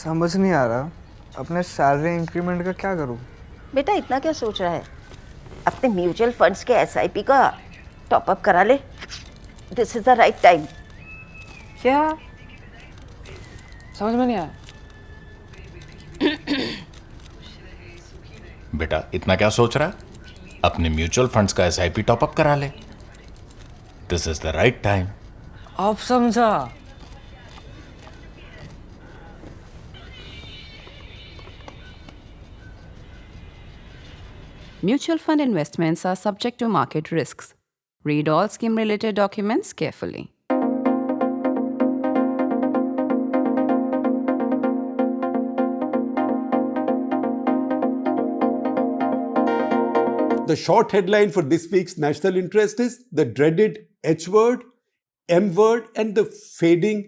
समझ नहीं आ रहा अपने सैलरी इंक्रीमेंट का क्या करूं। बेटा इतना क्या सोच रहा है? अपने म्यूचुअल फंड्स के एसआईपी का टॉपअप करा ले। This is the right time. क्या? समझ में नहीं आया। बेटा इतना क्या सोच रहा है? अपने म्यूचुअल फंड्स का एसआईपी टॉपअप करा ले। This is the right time. अब समझा। Mutual fund investments are subject to market risks. Read all scheme related documents carefully. The short headline for this week's national interest is the dreaded H word, M word, and the fading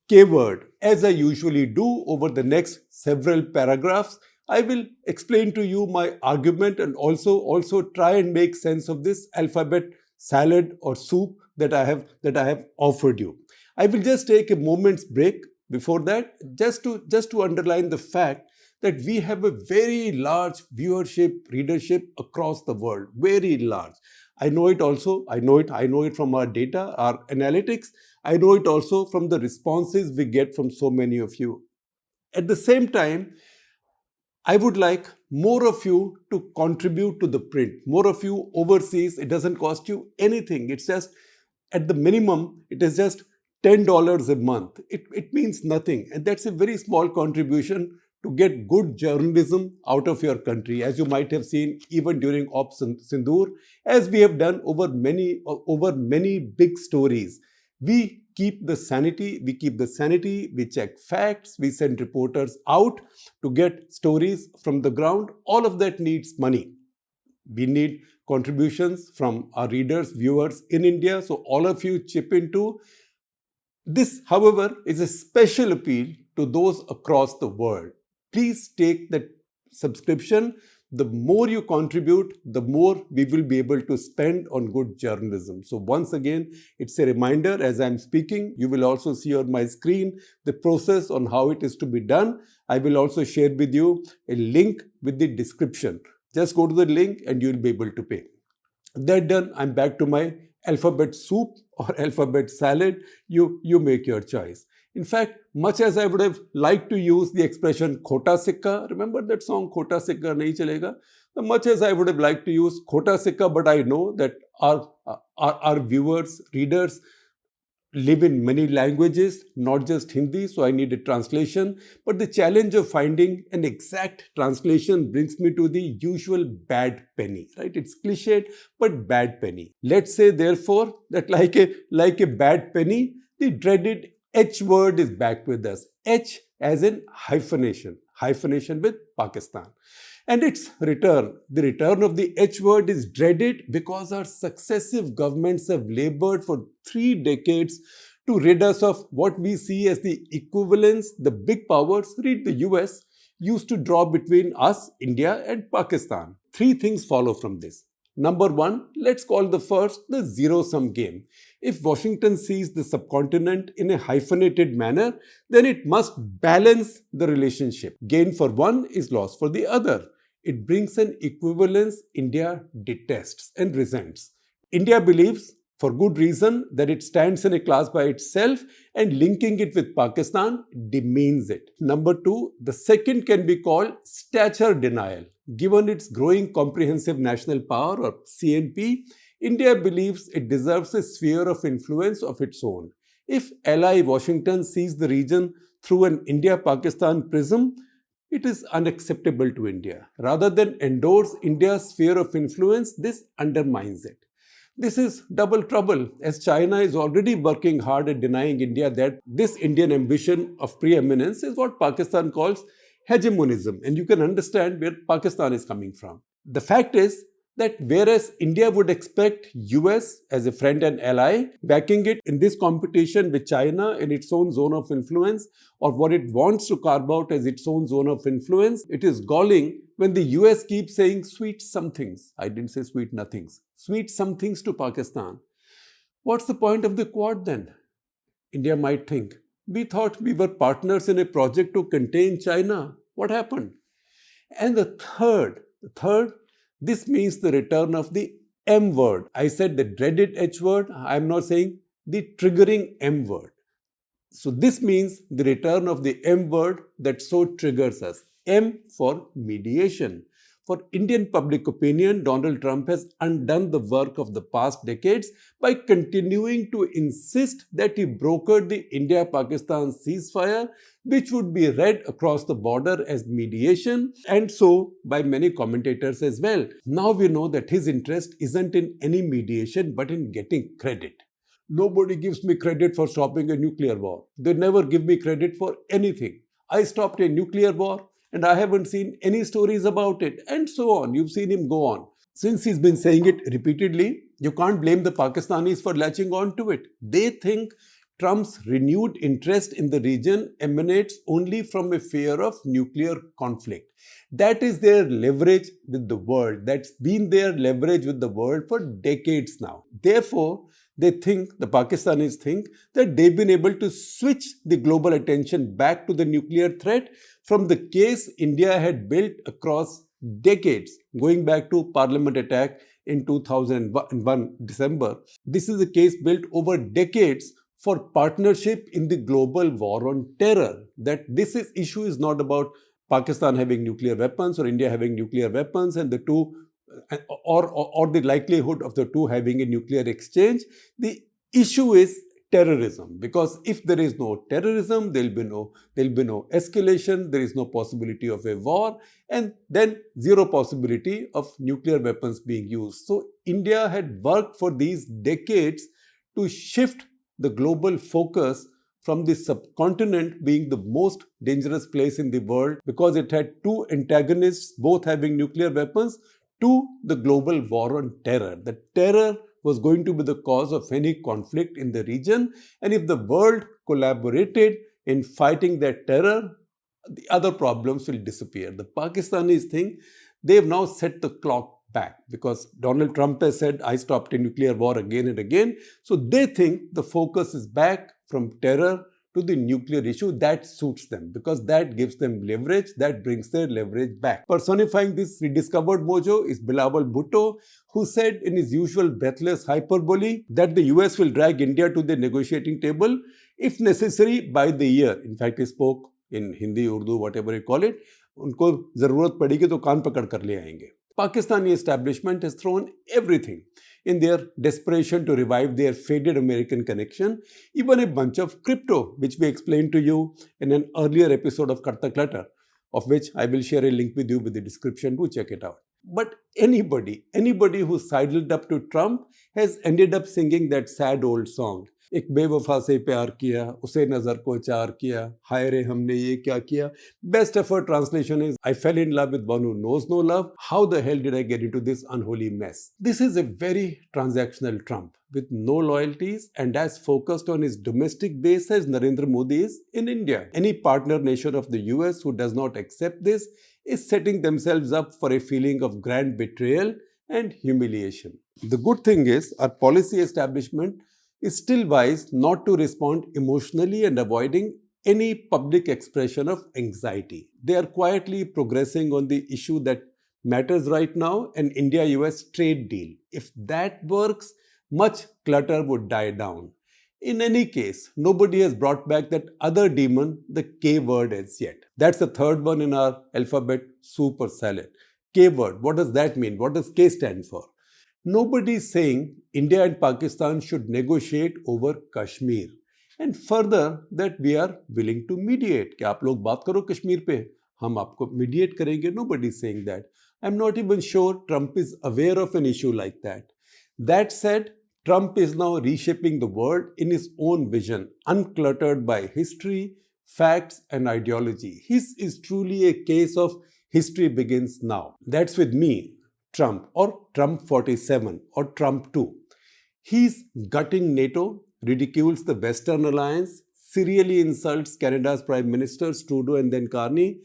K word. As I usually do over the next several paragraphs, I will explain to you my argument and also try and make sense of this alphabet salad or soup that I have offered you. I will just take a moment's break before that, just to underline the fact that we have a very large viewership, readership across the world, very large. I know it also, I know it from our data, our analytics. I know it also from the responses we get from so many of you. At the same time, I would like more of you to contribute to the print, more of you overseas. It doesn't cost you anything. It's just, at the minimum, it is just $10 a month. It means nothing. And that's a very small contribution to get good journalism out of your country, as you might have seen even during Ops Sindoor, as we have done over many big stories. We keep the sanity, we check facts, we send reporters out to get stories from the ground. All of that needs money. We need contributions from our readers, viewers in India, so all of you chip into. This, however, is a special appeal to those across the world. Please take that subscription. The more you contribute, the more we will be able to spend on good journalism. So once again, it's a reminder as I'm speaking. You will also see on my screen the process on how it is to be done. I will also share with you a link with the description. Just go to the link and you'll be able to pay. That done, I'm back to my alphabet soup or alphabet salad. You make your choice. In fact, much as I would have liked to use the expression khota sikka, remember that song khota sikka nahi chalega? Much as I would have liked to use khota sikka, but I know that our viewers, readers live in many languages, not just Hindi, so I need a translation. But the challenge of finding an exact translation brings me to the usual bad penny, right? It's cliched, but bad penny. Let's say, therefore, that like a bad penny, the dreaded H word is back with us. H as in hyphenation with Pakistan. And its return, the return of the H word is dreaded because our successive governments have labored for 3 decades to rid us of what we see as the equivalence the big powers, read the US, used to draw between us, India, and Pakistan. 3 things follow from this. Number 1, let's call the first the zero-sum game. If Washington sees the subcontinent in a hyphenated manner, then it must balance the relationship. Gain for one is loss for the other. It brings an equivalence India detests and resents. India believes, for good reason, that it stands in a class by itself, and linking it with Pakistan demeans it. Number 2, the second can be called stature denial. Given its growing comprehensive national power, or CNP, India believes it deserves a sphere of influence of its own. If ally Washington sees the region through an India-Pakistan prism, it is unacceptable to India. Rather than endorse India's sphere of influence, this undermines it. This is double trouble, as China is already working hard at denying India that this Indian ambition of preeminence is what Pakistan calls hegemonism, and you can understand where Pakistan is coming from. The fact is that whereas India would expect US as a friend and ally, backing it in this competition with China in its own zone of influence, or what it wants to carve out as its own zone of influence, it is galling when the US keeps saying sweet somethings. I didn't say sweet nothings. Sweet somethings to Pakistan. What's the point of the Quad then? India might think. We thought we were partners in a project to contain China. What happened? And the third, this means the return of the M word. I said the dreaded H word. I'm not saying the triggering M word. So this means the return of the M word that so triggers us. M for mediation. For Indian public opinion, Donald Trump has undone the work of the past decades by continuing to insist that he brokered the India-Pakistan ceasefire, which would be read across the border as mediation, and so by many commentators as well. Now we know that his interest isn't in any mediation but in getting credit. Nobody gives me credit for stopping a nuclear war. They never give me credit for anything. I stopped a nuclear war and I haven't seen any stories about it, and so on. You've seen him go on. Since he's been saying it repeatedly, you can't blame the Pakistanis for latching on to it. They think Trump's renewed interest in the region emanates only from a fear of nuclear conflict. That is their leverage with the world. That's been their leverage with the world for decades now. Therefore, the Pakistanis think that they've been able to switch the global attention back to the nuclear threat from the case India had built across decades, going back to Parliament attack in 2001 December. This is a case built over decades for partnership in the global war on terror. That issue is not about Pakistan having nuclear weapons or India having nuclear weapons and the two or the likelihood of the two having a nuclear exchange. The issue is terrorism, because if there is no terrorism, there'll be no escalation, there is no possibility of a war, and then zero possibility of nuclear weapons being used. So India had worked for these decades to shift the global focus from the subcontinent being the most dangerous place in the world because it had two antagonists both having nuclear weapons to the global war on terror. The terror was going to be the cause of any conflict in the region, and if the world collaborated in fighting that terror, the other problems will disappear. The Pakistanis think they have now set the clock back because Donald Trump has said, I stopped a nuclear war again and again. So they think the focus is back from terror to the nuclear issue. That suits them because that gives them leverage, that brings their leverage back. Personifying this rediscovered mojo is Bilawal Bhutto, who said in his usual breathless hyperbole that the US will drag India to the negotiating table if necessary by the year. In fact, he spoke in Hindi, Urdu, whatever you call it. उनको जरूरत पड़ेगी तो कान पकड़ कर ले आएंगे. Pakistani establishment has thrown everything in their desperation to revive their faded American connection, even a bunch of crypto, which we explained to you in an earlier episode of Karta Clutter, of which I will share a link with you with the description to check it out. But anybody who sidled up to Trump has ended up singing that sad old song. एक बेवफा से प्यार किया, उसे नजर को चार किया, हाय रे हमने ये क्या किया. Best effort translation is, I fell in love with one who knows no love. How the hell did I get into this unholy mess? This is a very transactional Trump with no loyalties and as focused on his domestic base as Narendra Modi is in India. Any partner nation of the US who does not accept this is setting themselves up for a feeling of grand betrayal and humiliation. The good thing is, our policy establishment is still wise not to respond emotionally and avoiding any public expression of anxiety. They are quietly progressing on the issue that matters right now, an India-US trade deal. If that works, much clutter would die down. In any case, nobody has brought back that other demon, the K word, as yet. That's the third one in our alphabet super salad. K word, what does that mean? What does K stand for? Nobody is saying India and Pakistan should negotiate over Kashmir. And further, that we are willing to mediate. कि आप लोग बात करो कश्मीर पे, हम आपको mediate करेंगे. Nobody is saying that. I'm not even sure Trump is aware of an issue like that. That said, Trump is now reshaping the world in his own vision, uncluttered by history, facts, and ideology. His is truly a case of history begins now. That's with me, Trump, or Trump 47, or Trump 2. He's gutting NATO, ridicules the Western alliance, serially insults Canada's Prime Ministers Trudeau and then Carney.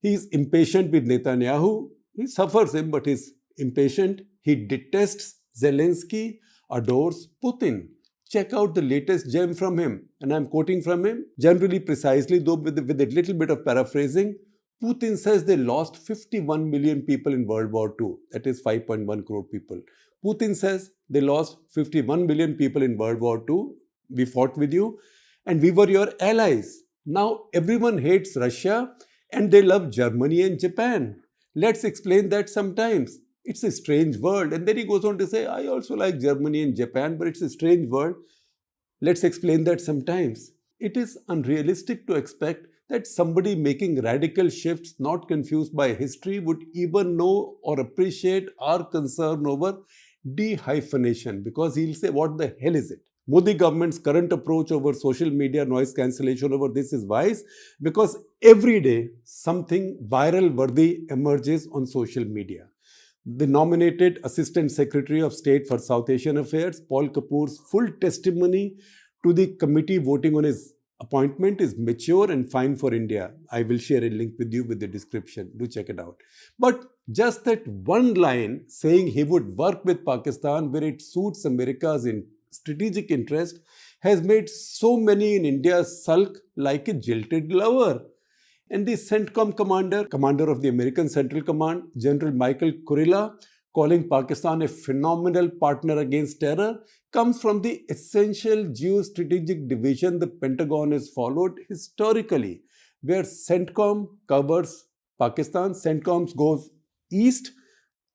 He's impatient with Netanyahu. He suffers him, but he's impatient. He detests Zelensky, adores Putin. Check out the latest gem from him. And I'm quoting from him, generally precisely, though with a little bit of paraphrasing. Putin says they lost 51 million people in World War II. That is 5.1 crore people. Putin says they lost 51 million people in World War II. We fought with you and we were your allies. Now everyone hates Russia and they love Germany and Japan. Let's explain that sometimes. It's a strange world. And then he goes on to say, I also like Germany and Japan, but it's a strange world. Let's explain that sometimes. It is unrealistic to expect that somebody making radical shifts not confused by history would even know or appreciate our concern over de-hyphenation, because he'll say, what the hell is it? Modi government's current approach over social media noise cancellation over this is wise because every day something viral worthy emerges on social media. The nominated Assistant Secretary of State for South Asian Affairs, Paul Kapoor's full testimony to the committee voting on his appointment is mature and fine for India. I will share a link with you with the description. Do check it out. But just that one line saying he would work with Pakistan where it suits America's strategic interest has made so many in India sulk like a jilted lover. And the CENTCOM commander of the American Central Command, General Michael Kurilla, calling Pakistan a phenomenal partner against terror, comes from the essential geostrategic division the Pentagon has followed historically, where CENTCOM covers Pakistan. CENTCOM goes east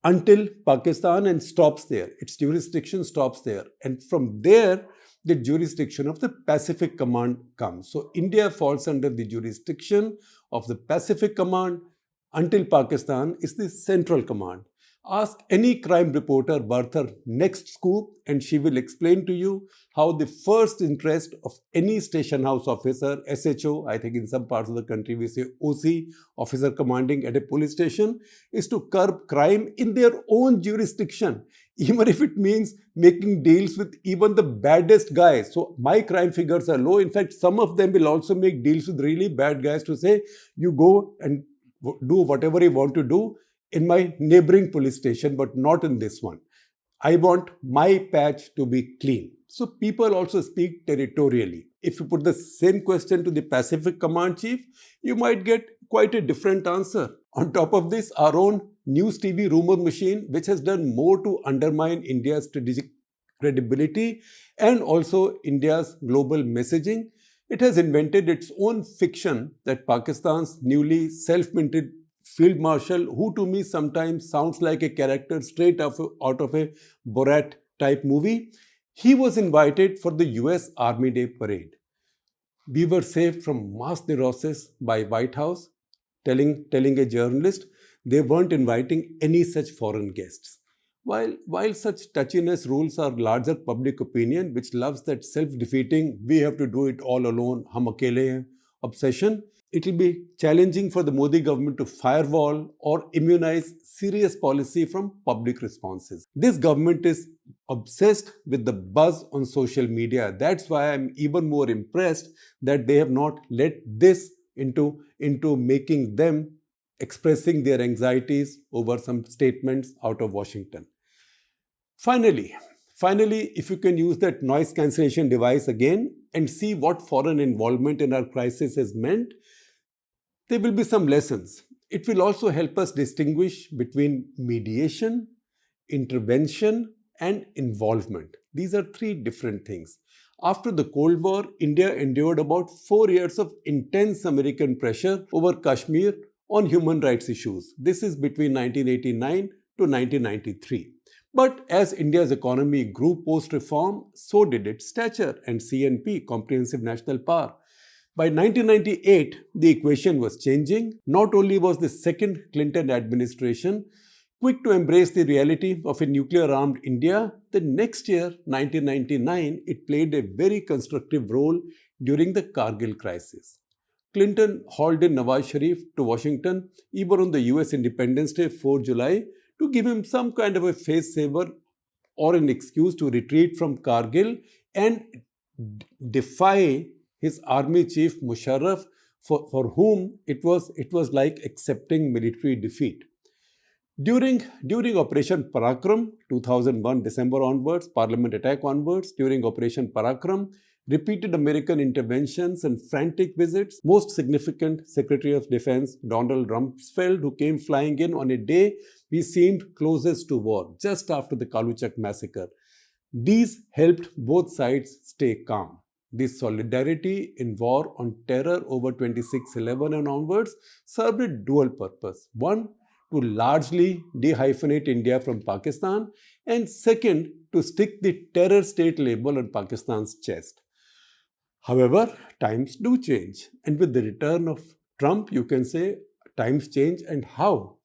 until Pakistan and stops there. Its jurisdiction stops there. And from there, the jurisdiction of the Pacific Command comes. So India falls under the jurisdiction of the Pacific Command until Pakistan is the Central Command. Ask any crime reporter worth her next scoop and she will explain to you how the first interest of any station house officer, SHO, I think in some parts of the country we say OC, officer commanding at a police station, is to curb crime in their own jurisdiction, even if it means making deals with even the baddest guys. So my crime figures are low. In fact, some of them will also make deals with really bad guys to say, you go and do whatever you want to do in my neighboring police station, but not in this one. I want my patch to be clean. So people also speak territorially. If you put the same question to the Pacific Command Chief, you might get quite a different answer. On top of this, our own news TV rumor machine, which has done more to undermine India's strategic credibility and also India's global messaging, it has invented its own fiction that Pakistan's newly self-minted Field Marshal, who to me sometimes sounds like a character straight out of a Borat type movie, he was invited for the US Army Day parade. We were saved from mass neurosis by White House, telling a journalist they weren't inviting any such foreign guests. While such touchiness rules are larger public opinion, which loves that self-defeating, we have to do it all alone, hum akele hain, obsession, it will be challenging for the Modi government to firewall or immunize serious policy from public responses. This government is obsessed with the buzz on social media. That's why I'm even more impressed that they have not let this into making them expressing their anxieties over some statements out of Washington. Finally, if you can use that noise cancellation device again and see what foreign involvement in our crisis has meant, there will be some lessons. It will also help us distinguish between mediation, intervention, and involvement. These are three different things. After the Cold War, India endured about 4 years of intense American pressure over Kashmir on human rights issues. This is between 1989 to 1993. But as India's economy grew post-reform, so did its stature and CNP, Comprehensive National Power. By 1998, the equation was changing. Not only was the second Clinton administration quick to embrace the reality of a nuclear-armed India, the next year, 1999, it played a very constructive role during the Kargil crisis. Clinton hauled in Nawaz Sharif to Washington, even on the US Independence Day, 4 July, to give him some kind of a face saver or an excuse to retreat from Kargil and defy his army chief Musharraf, for whom it was like accepting military defeat. During Operation Parakram, 2001 December onwards, Parliament attack onwards, during Operation Parakram, repeated American interventions and frantic visits, most significant Secretary of Defense Donald Rumsfeld, who came flying in on a day we seemed closest to war, just after the Kaluchak massacre. These helped both sides stay calm. This solidarity in war on terror over 26/11 and onwards served a dual purpose. One, to largely dehyphenate India from Pakistan, and second, to stick the terror state label on Pakistan's chest. However, times do change, and with the return of Trump, you can say times change, and how?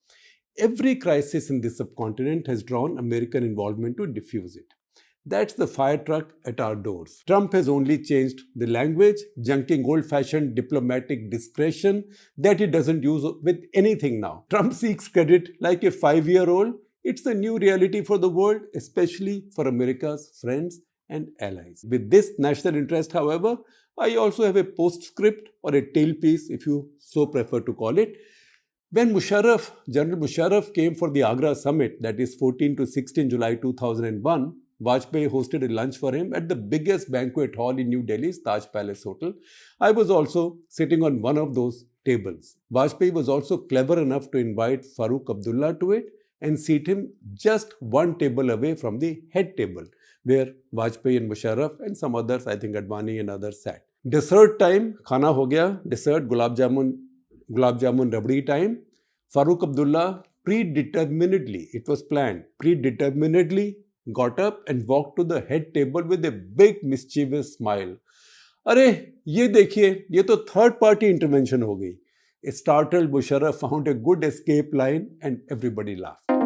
Every crisis in the subcontinent has drawn American involvement to diffuse it. That's the fire truck at our doors. Trump has only changed the language, junking old-fashioned diplomatic discretion that he doesn't use with anything now. Trump seeks credit like a 5-year-old. It's a new reality for the world, especially for America's friends and allies. With this national interest, however, I also have a postscript or a tailpiece, if you so prefer to call it. When General Musharraf came for the Agra summit, that is 14 to 16 July 2001, Vajpayee hosted a lunch for him at the biggest banquet hall in New Delhi's Taj Palace Hotel. I was also sitting on one of those tables. Vajpayee was also clever enough to invite Farooq Abdullah to it and seat him just one table away from the head table, where Vajpayee and Musharraf and some others, I think Advani and others, sat. Dessert time, khana ho gaya, dessert, gulab jamun rabdi time. Farooq Abdullah predeterminedly, it was planned, predeterminedly got up and walked to the head table with a big mischievous smile. अरे ये देखिए, ये तो third party intervention हो गई. A startled Musharraf found a good escape line and everybody laughed.